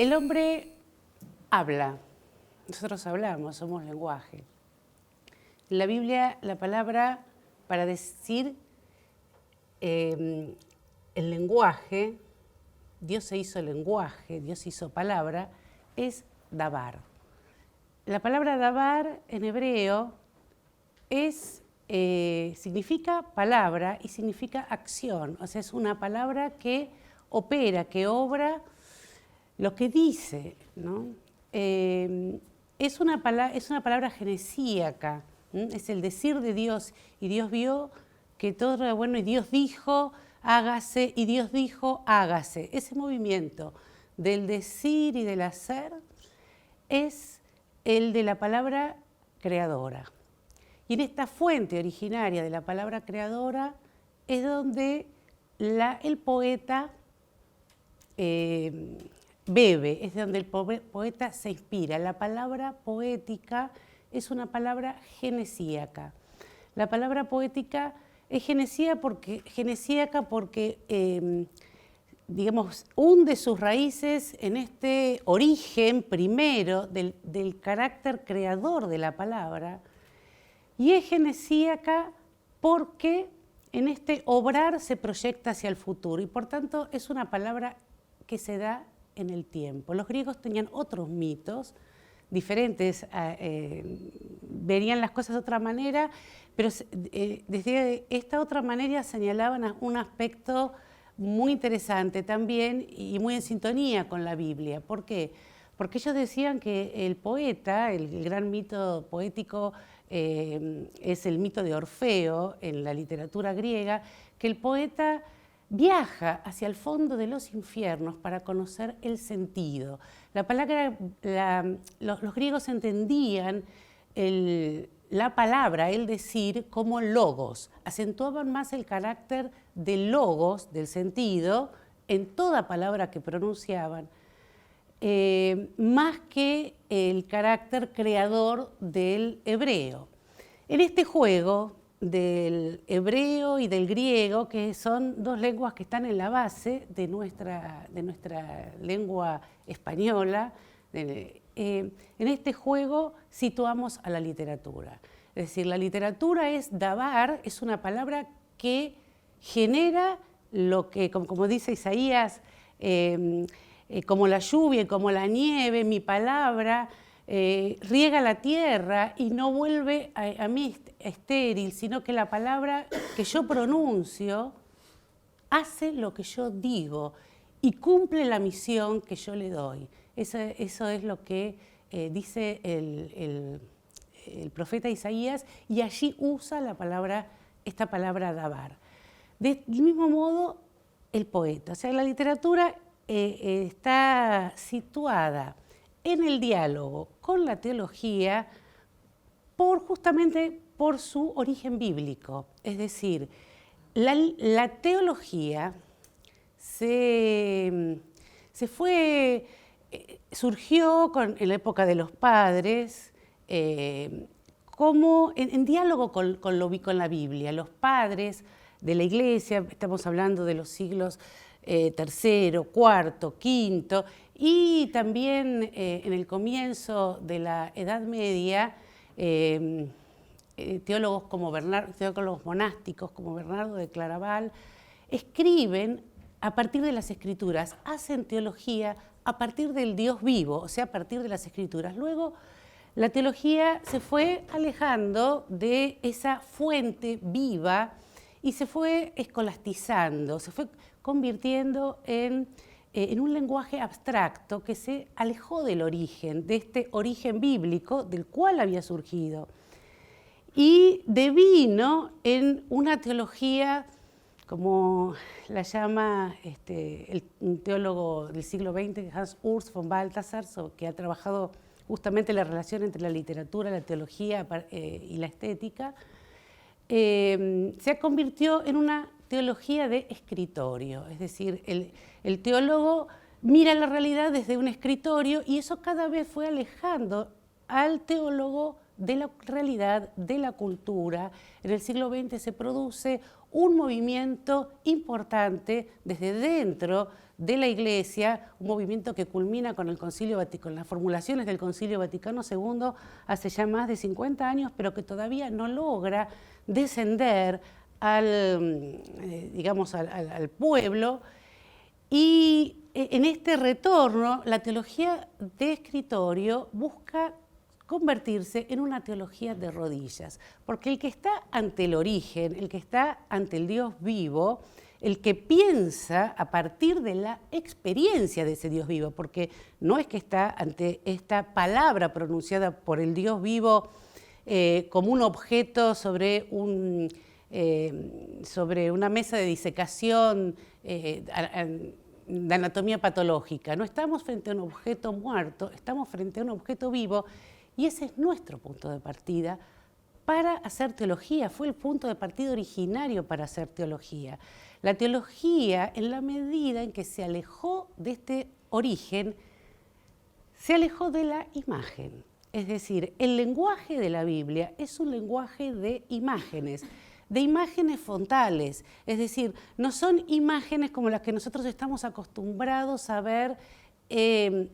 El hombre habla, nosotros hablamos, somos lenguaje. En la Biblia la palabra para decir el lenguaje, Dios se hizo lenguaje, Dios hizo palabra, es dabar. La palabra dabar en hebreo significa palabra y significa acción, o sea, es una palabra que opera, que obra lo que dice, ¿no? Es una palabra genesíaca, es el decir de Dios, y Dios vio que todo era bueno y Dios dijo, hágase, y Dios dijo, hágase. Ese movimiento del decir y del hacer es el de la palabra creadora. Y en esta fuente originaria de la palabra creadora es donde el poeta bebe, es donde el poeta se inspira. La palabra poética es una palabra genesíaca. La palabra poética es genesíaca porque digamos, hunde sus raíces en este origen primero del carácter creador de la palabra, y es genesíaca porque en este obrar se proyecta hacia el futuro, y por tanto es una palabra que se da en el tiempo. Los griegos tenían otros mitos diferentes, verían las cosas de otra manera, pero desde esta otra manera señalaban un aspecto muy interesante también y muy en sintonía con la Biblia. ¿Por qué? Porque ellos decían que el poeta, el gran mito poético es el mito de Orfeo en la literatura griega, que el poeta viaja hacia el fondo de los infiernos para conocer el sentido. Los griegos entendían la palabra, el decir, como logos. Acentuaban más el carácter del logos, del sentido, en toda palabra que pronunciaban, más que el carácter creador del hebreo. En este juego del hebreo y del griego, que son dos lenguas que están en la base de nuestra lengua española, en este juego situamos a la literatura. Es decir, la literatura es dabar, es una palabra que genera lo que, como dice Isaías, como la lluvia y como la nieve, mi palabra riega la tierra y no vuelve a mí estéril, sino que la palabra que yo pronuncio hace lo que yo digo y cumple la misión que yo le doy. Eso es lo que dice el profeta Isaías, y allí usa esta palabra dabar. Del mismo modo, el poeta. O sea, la literatura está situada en el diálogo con la teología justamente por su origen bíblico. Es decir, la teología surgió en la época de los padres, como en diálogo con la Biblia. Los padres de la Iglesia, estamos hablando de los siglos tercero, cuarto, quinto, y también en el comienzo de la Edad Media, teólogos monásticos como Bernardo de Claraval escriben a partir de las Escrituras, hacen teología a partir del Dios vivo, o sea, a partir de las Escrituras. Luego, la teología se fue alejando de esa fuente viva y se fue escolastizando, se fue convirtiendo en un lenguaje abstracto que se alejó del origen, de este origen bíblico del cual había surgido, y devino en una teología, como la llama un teólogo del siglo XX, Hans Urs von Balthasar, que ha trabajado justamente la relación entre la literatura, la teología y la estética. Se convirtió en una teología de escritorio, es decir, el teólogo mira la realidad desde un escritorio, y eso cada vez fue alejando al teólogo de la realidad, de la cultura. En el siglo XX se produce un movimiento importante desde dentro de la Iglesia, un movimiento que culmina con el Concilio Vaticano, con las formulaciones del Concilio Vaticano II hace ya más de 50 años, pero que todavía no logra descender digamos, al pueblo. Y en este retorno, la teología de escritorio busca convertirse en una teología de rodillas, porque el que está ante el origen, el que está ante el Dios vivo, el que piensa a partir de la experiencia de ese Dios vivo, porque no es que está ante esta palabra pronunciada por el Dios vivo como un objeto sobre una mesa de disecación de anatomía patológica. No estamos frente a un objeto muerto, estamos frente a un objeto vivo, y ese es nuestro punto de partida para hacer teología. Fue el punto de partida originario para hacer teología. La teología, en la medida en que se alejó de este origen, se alejó de la imagen. Es decir, el lenguaje de la Biblia es un lenguaje de imágenes frontales, es decir, no son imágenes como las que nosotros estamos acostumbrados a ver,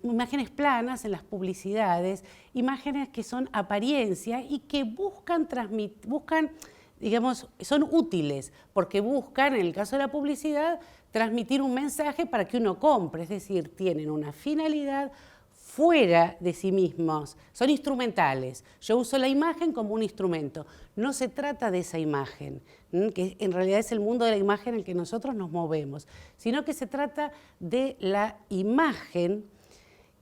imágenes planas en las publicidades, imágenes que son apariencia y que buscan digamos, son útiles, porque buscan, en el caso de la publicidad, transmitir un mensaje para que uno compre, es decir, tienen una finalidad fuera de sí mismos, son instrumentales. Yo uso la imagen como un instrumento. No se trata de esa imagen, que en realidad es el mundo de la imagen en el que nosotros nos movemos, sino que se trata de la imagen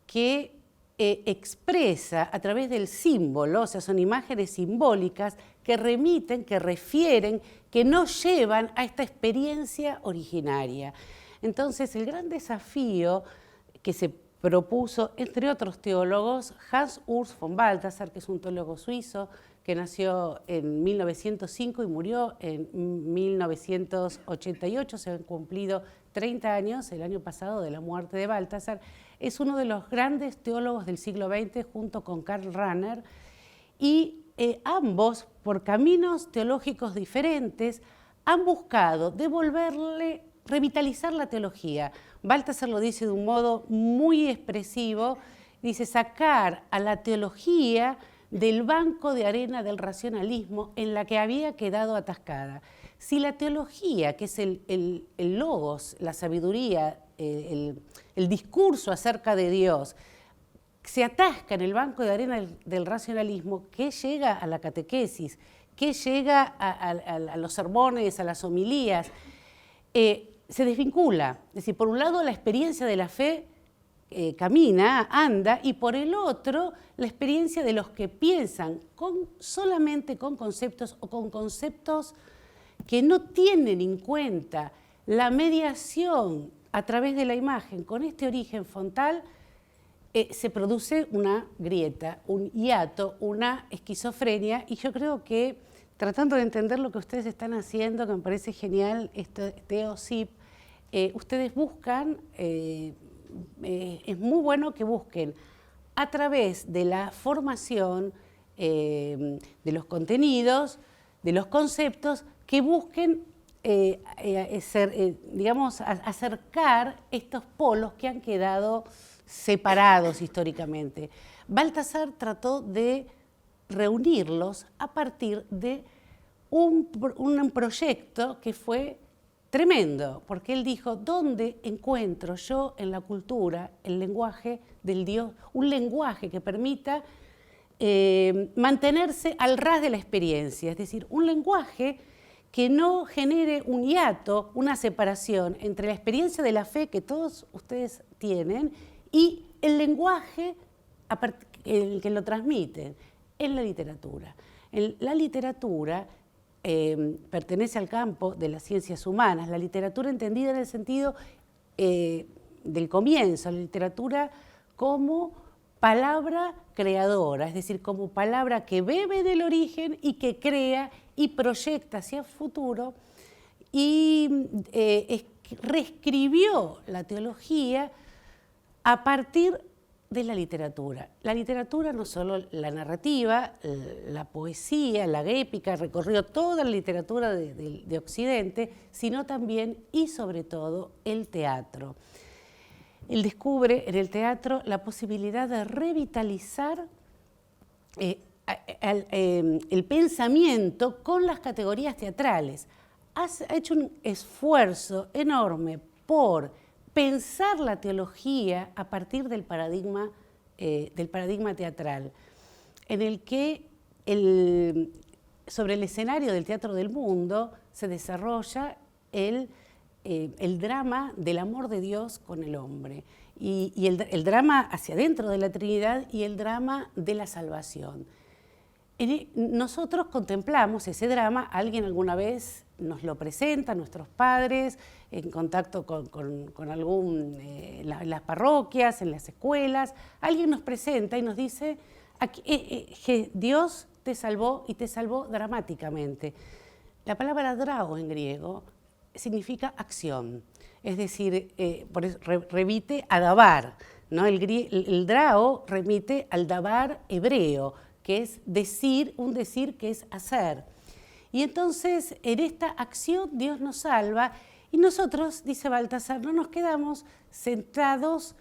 que expresa a través del símbolo, o sea, son imágenes simbólicas que remiten, que refieren, que nos llevan a esta experiencia originaria. Entonces, el gran desafío que se propuso, entre otros teólogos, Hans Urs von Balthasar, que es un teólogo suizo que nació en 1905 y murió en 1988, se han cumplido 30 años el año pasado de la muerte de Balthasar. Es uno de los grandes teólogos del siglo XX junto con Karl Rahner, y ambos, por caminos teológicos diferentes, han buscado revitalizar la teología. Balthasar lo dice de un modo muy expresivo, dice sacar a la teología del banco de arena del racionalismo en la que había quedado atascada. Si la teología, que es el logos, la sabiduría, el discurso acerca de Dios, se atasca en el banco de arena del racionalismo, ¿qué llega a la catequesis? ¿Qué llega a los sermones, a las homilías? Se desvincula. Es decir, por un lado la experiencia de la fe camina, anda, y por el otro la experiencia de los que piensan solamente con conceptos o con conceptos que no tienen en cuenta la mediación a través de la imagen con este origen frontal. Se produce una grieta, un hiato, una esquizofrenia, y yo creo que tratando de entender lo que ustedes están haciendo, que me parece genial, este OSIP, ustedes buscan, es muy bueno que busquen a través de la formación, de los contenidos, de los conceptos, que busquen digamos, acercar estos polos que han quedado separados históricamente. Balthasar trató de reunirlos a partir de un proyecto que fue tremendo, porque él dijo, ¿dónde encuentro yo en la cultura el lenguaje del Dios? Un lenguaje que permita mantenerse al ras de la experiencia, es decir, un lenguaje que no genere un hiato, una separación entre la experiencia de la fe que todos ustedes tienen y el lenguaje el que lo transmiten en la literatura. La literatura pertenece al campo de las ciencias humanas, la literatura entendida en el sentido del comienzo, la literatura como palabra creadora, es decir, como palabra que bebe del origen y que crea y proyecta hacia el futuro, y reescribió la teología a partir de la literatura. La literatura, no solo la narrativa, la poesía, la épica, recorrió toda la literatura de Occidente, sino también y sobre todo el teatro. Él descubre en el teatro la posibilidad de revitalizar el pensamiento con las categorías teatrales. Ha hecho un esfuerzo enorme por pensar la teología a partir del paradigma teatral, en el que sobre el escenario del Teatro del Mundo se desarrolla el drama del amor de Dios con el hombre, y el drama hacia adentro de la Trinidad y el drama de la salvación. Nosotros contemplamos ese drama, alguien alguna vez nos lo presenta, nuestros padres, en contacto con algún, en las parroquias, en las escuelas, alguien nos presenta y nos dice que Dios te salvó y te salvó dramáticamente. La palabra drao en griego significa acción, es decir, por eso remite a dabar, ¿no? El drao remite al dabar hebreo, que es decir, un decir que es hacer. Y entonces en esta acción Dios nos salva y nosotros, dice Baltasar, no nos quedamos sentados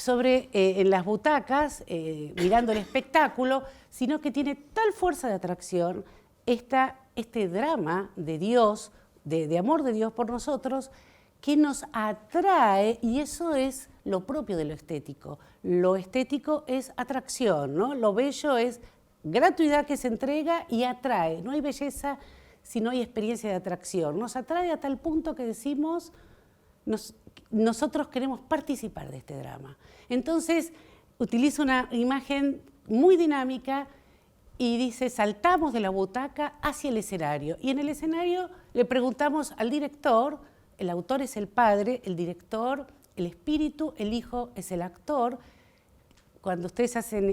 en las butacas mirando el espectáculo, sino que tiene tal fuerza de atracción este drama de Dios, de amor de Dios por nosotros, que nos atrae, y eso es lo propio de lo estético. Lo estético es atracción, ¿no? Lo bello es gratuidad que se entrega y atrae. No hay belleza si no hay experiencia de atracción. Nos atrae a tal punto que decimos, nosotros queremos participar de este drama. Entonces, utiliza una imagen muy dinámica y dice, saltamos de la butaca hacia el escenario. Y en el escenario le preguntamos al director, el autor es el padre, el director, el espíritu, el hijo es el actor. Cuando ustedes hacen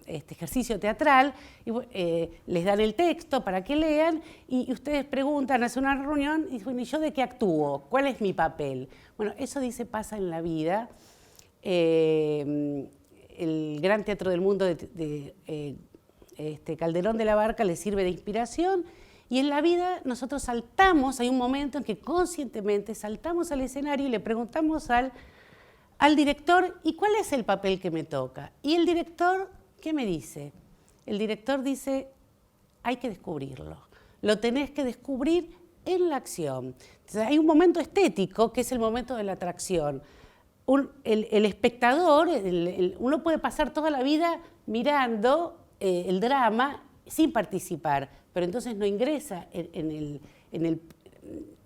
este ejercicio teatral, les dan el texto para que lean y ustedes preguntan, hacen una reunión y dicen, bueno, ¿y yo de qué actúo? ¿Cuál es mi papel? Bueno, eso dice pasa en la vida. El Gran Teatro del Mundo de Calderón de la Barca le sirve de inspiración, y en la vida nosotros saltamos, hay un momento en que conscientemente saltamos al escenario y le preguntamos al director, ¿y cuál es el papel que me toca? Y el director, ¿qué me dice? El director dice, hay que descubrirlo, lo tenés que descubrir en la acción. Entonces, hay un momento estético que es el momento de la atracción. El espectador, uno puede pasar toda la vida mirando el drama sin participar, pero entonces no ingresa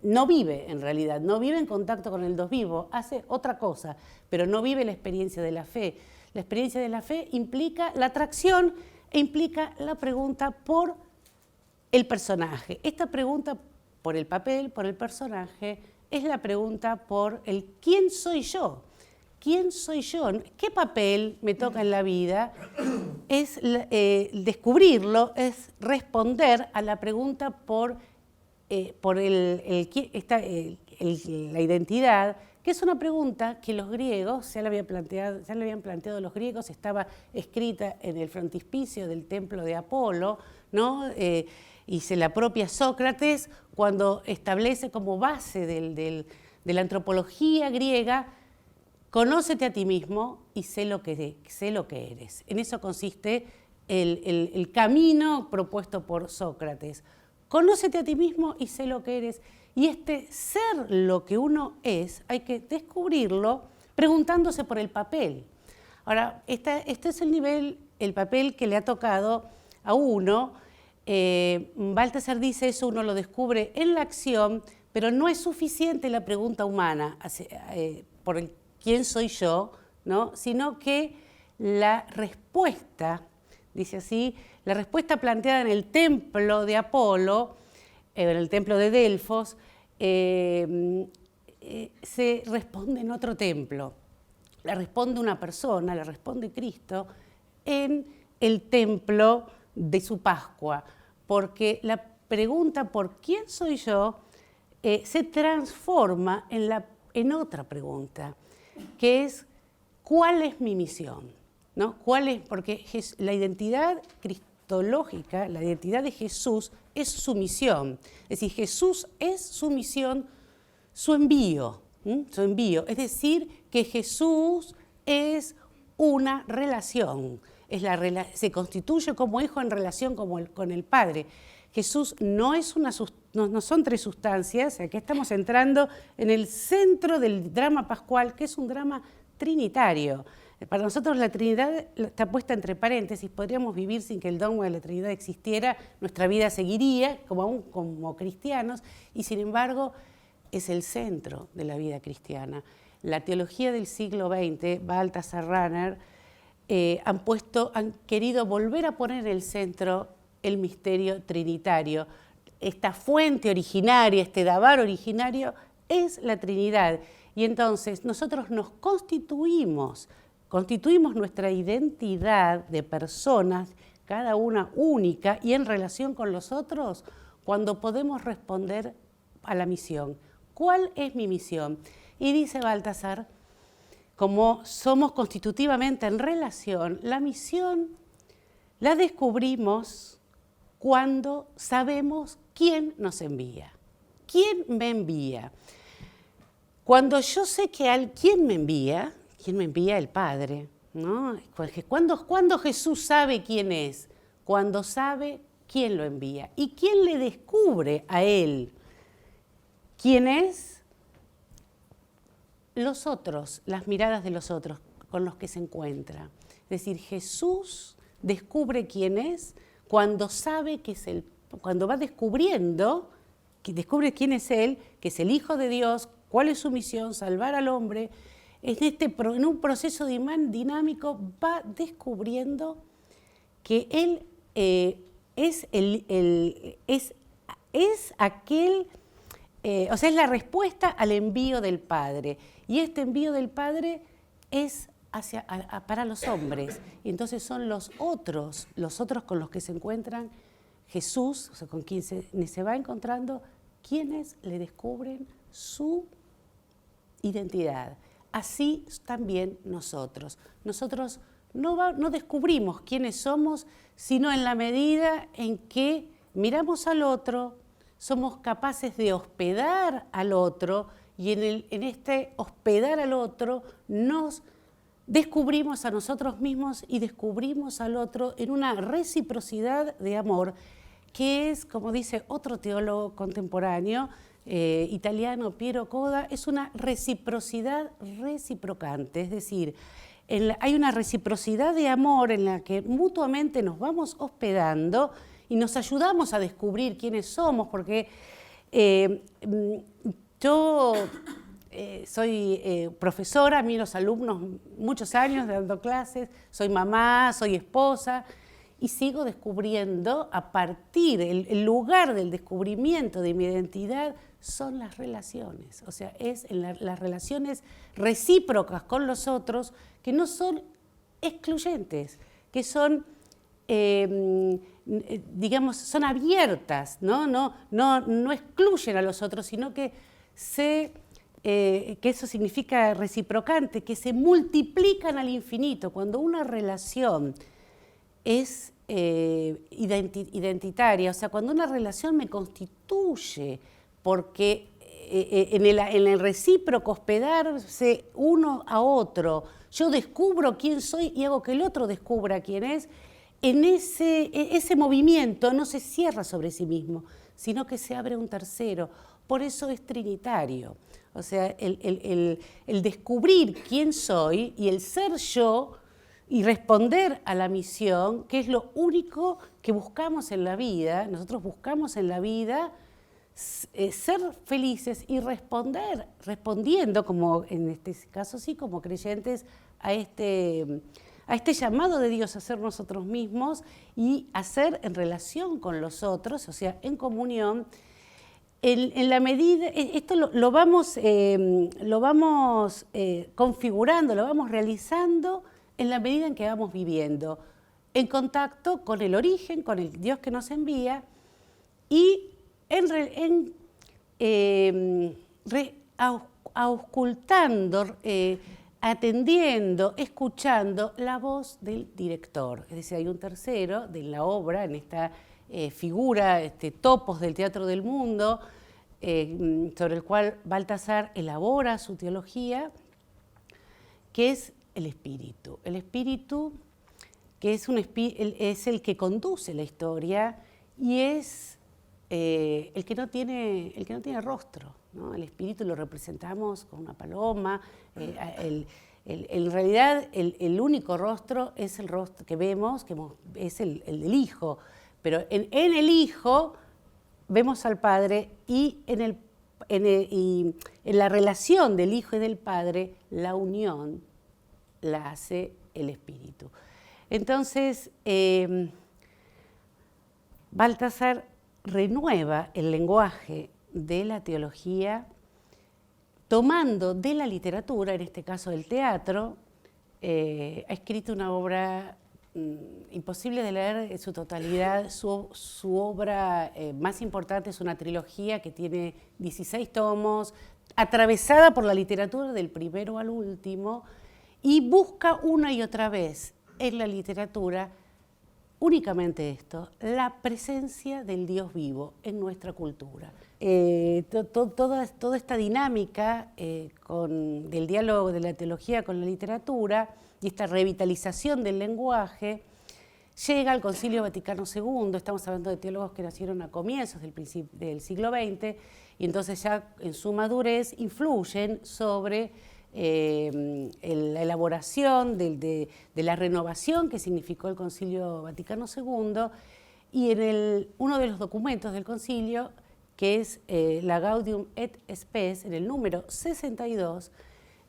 no vive en realidad, no vive en contacto con el Dios vivo, hace otra cosa, pero no vive la experiencia de la fe. La experiencia de la fe implica la atracción e implica la pregunta por el personaje. Esta pregunta por el papel, por el personaje, es la pregunta por el ¿quién soy yo? ¿Quién soy yo? ¿Qué papel me toca en la vida? Es descubrirlo, es responder a la pregunta por la identidad, que es una pregunta que los griegos ya le habían planteado los griegos, estaba escrita en el frontispicio del templo de Apolo, ¿no? Y se la apropia Sócrates cuando establece como base de la antropología griega, conócete a ti mismo y sé lo que eres. En eso consiste el camino propuesto por Sócrates. Conócete a ti mismo y sé lo que eres. Y este ser lo que uno es, hay que descubrirlo preguntándose por el papel. Ahora, este es el papel que le ha tocado a uno. Baltasar dice eso, uno lo descubre en la acción, pero no es suficiente la pregunta humana por el quién soy yo, ¿no? Sino que la respuesta, dice así, la respuesta planteada en el templo de Apolo, en el templo de Delfos, se responde en otro templo. La responde una persona, la responde Cristo en el templo de su Pascua, porque la pregunta por quién soy yo se transforma en otra pregunta, que es ¿cuál es mi misión? ¿No? Porque la identidad cristológica, la identidad de Jesús es su misión. Es decir, Jesús es su misión, su envío. Su envío. Es decir, que Jesús es una relación. Se constituye como hijo en relación con el Padre. Jesús no son tres sustancias. Aquí estamos entrando en el centro del drama pascual, que es un drama trinitario. Para nosotros la Trinidad está puesta entre paréntesis. Podríamos vivir sin que el dogma de la Trinidad existiera, nuestra vida seguiría como cristianos, y sin embargo es el centro de la vida cristiana. La teología del siglo XX, Balthasar Rahner, han querido volver a poner en el centro el misterio trinitario. Esta fuente originaria, este dabar originario, es la Trinidad. Y entonces nosotros nos constituimos nuestra identidad de personas, cada una única y en relación con los otros, cuando podemos responder a la misión. ¿Cuál es mi misión? Y dice Balthasar, como somos constitutivamente en relación, la misión la descubrimos cuando sabemos quién nos envía. ¿Quién me envía? Cuando yo sé quién me envía, el Padre, ¿no? ¿Cuándo Jesús sabe quién es? Cuando sabe quién lo envía. ¿Y quién le descubre a él quién es? Los otros, las miradas de los otros con los que se encuentra. Es decir, Jesús descubre quién es cuando sabe cuando va descubriendo, que descubre quién es Él, que es el Hijo de Dios, cuál es su misión, salvar al hombre. En un proceso dinámico va descubriendo que Él es la respuesta al envío del Padre. Y este envío del Padre es para los hombres. Y entonces son los otros con los que se encuentran Jesús, o sea, con quien se va encontrando, quienes le descubren su identidad. Así también nosotros. Nosotros no descubrimos quiénes somos, sino en la medida en que miramos al otro, somos capaces de hospedar al otro, y en este hospedar al otro nos descubrimos a nosotros mismos y descubrimos al otro en una reciprocidad de amor, que es, como dice otro teólogo contemporáneo, italiano, Piero Coda, es una reciprocidad reciprocante. Es decir, hay una reciprocidad de amor en la que mutuamente nos vamos hospedando y nos ayudamos a descubrir quiénes somos, porque yo soy profesora, a mí los alumnos muchos años dando clases, soy mamá, soy esposa, y sigo descubriendo el lugar del descubrimiento de mi identidad son las relaciones, o sea, es en las relaciones recíprocas con los otros, que no son excluyentes, que son, digamos, son abiertas, no excluyen a los otros, sino que eso significa reciprocante, que se multiplican al infinito. Cuando una relación es identitaria, o sea, cuando una relación me constituye, porque en el recíproco hospedarse uno a otro, yo descubro quién soy y hago que el otro descubra quién es, en ese movimiento no se cierra sobre sí mismo, sino que se abre un tercero. Por eso es trinitario. O sea, el descubrir quién soy y el ser yo y responder a la misión, que es lo único que buscamos en la vida. Nosotros buscamos en la vida ser felices y respondiendo, como en este caso sí, como creyentes, a este llamado de Dios a ser nosotros mismos y a ser en relación con los otros, o sea, en comunión. En la medida, esto lo vamos configurando, lo vamos realizando en la medida en que vamos viviendo, en contacto con el origen, con el Dios que nos envía, y auscultando, atendiendo, escuchando la voz del director. Es decir, hay un tercero de la obra, en esta figura, topos del teatro del mundo, sobre el cual Baltasar elabora su teología, que es el espíritu. El espíritu que es el que conduce la historia y es el que no tiene rostro, ¿no? El espíritu lo representamos con una paloma. En realidad el único rostro es el rostro que vemos, es el del Hijo, pero en el Hijo vemos al Padre y en la relación del Hijo y del Padre, la unión la hace el Espíritu. Entonces, Baltasar renueva el lenguaje de la teología tomando de la literatura, en este caso del teatro. Ha escrito una obra imposible de leer en su totalidad. Su obra más importante es una trilogía que tiene 16 tomos, atravesada por la literatura del primero al último, y busca una y otra vez en la literatura únicamente esto, la presencia del Dios vivo en nuestra cultura. Toda esta dinámica del diálogo de la teología con la literatura y esta revitalización del lenguaje llega al Concilio Vaticano II. Estamos hablando de teólogos que nacieron a comienzos del siglo XX y entonces ya en su madurez influyen sobre la elaboración de la renovación que significó el Concilio Vaticano II, y en uno de los documentos del concilio, que es la Gaudium et Spes, en el número 62,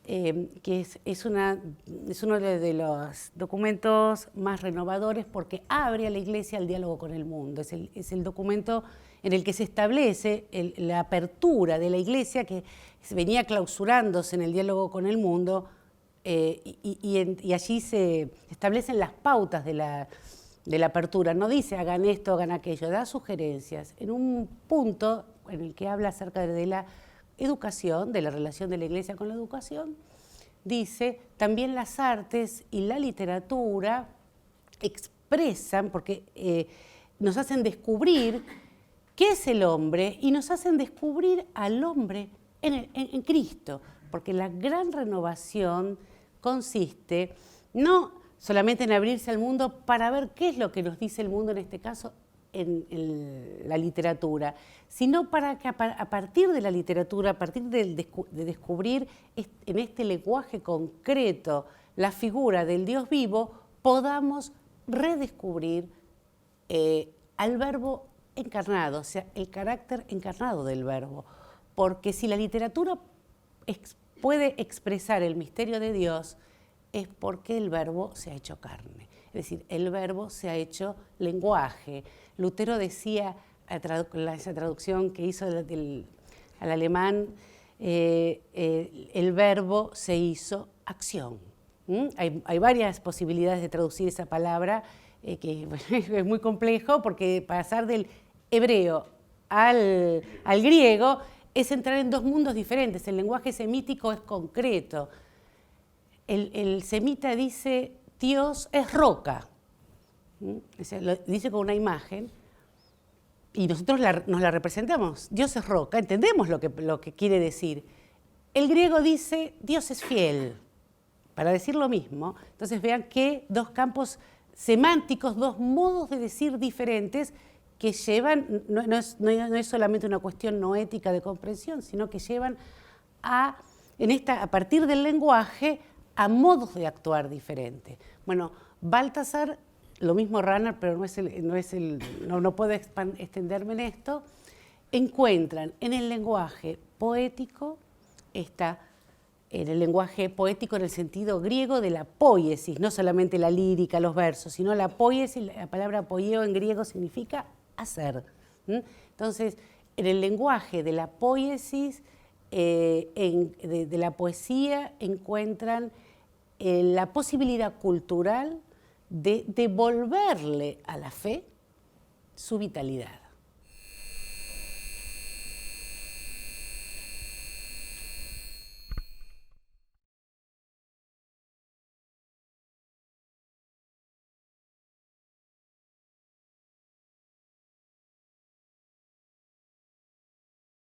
que es uno de los documentos más renovadores porque abre a la Iglesia al diálogo con el mundo. Es el documento en el que se establece la apertura de la Iglesia, que venía clausurándose en el diálogo con el mundo, y allí se establecen las pautas de la apertura. No dice hagan esto, hagan aquello, da sugerencias. En un punto en el que habla acerca de la educación, de la relación de la Iglesia con la educación, dice también las artes y la literatura expresan, porque nos hacen descubrir qué es el hombre y nos hacen descubrir al hombre en Cristo, porque la gran renovación consiste no solamente en abrirse al mundo para ver qué es lo que nos dice el mundo, en este caso en la literatura, sino para que a partir de la literatura, a partir de descubrir en este lenguaje concreto la figura del Dios vivo, podamos redescubrir al Verbo encarnado, o sea, el carácter encarnado del Verbo. Porque si la literatura puede expresar el misterio de Dios, es porque el Verbo se ha hecho carne. Es decir, el Verbo se ha hecho lenguaje. Lutero decía, esa traducción que hizo al alemán, el Verbo se hizo acción. Hay varias posibilidades de traducir esa palabra, que es muy complejo, porque pasar del hebreo al griego es entrar en dos mundos diferentes. El lenguaje semítico es concreto. El semita dice, Dios es roca. Lo dice con una imagen y nosotros nos la representamos. Dios es roca, entendemos lo que quiere decir. El griego dice, Dios es fiel, para decir lo mismo. Entonces vean que dos campos semánticos, dos modos de decir diferentes, que llevan, no es solamente una cuestión noética de comprensión, sino que llevan a partir del lenguaje a modos de actuar diferentes. Bueno, Baltasar, lo mismo Rahner, pero no puedo extenderme en esto, encuentran en el lenguaje poético, en el lenguaje poético en el sentido griego de la poiesis, no solamente la lírica, los versos, sino la poiesis. La palabra poieo en griego significa hacer. Entonces, en el lenguaje de la poiesis, de la poesía, encuentran la posibilidad cultural de devolverle a la fe su vitalidad.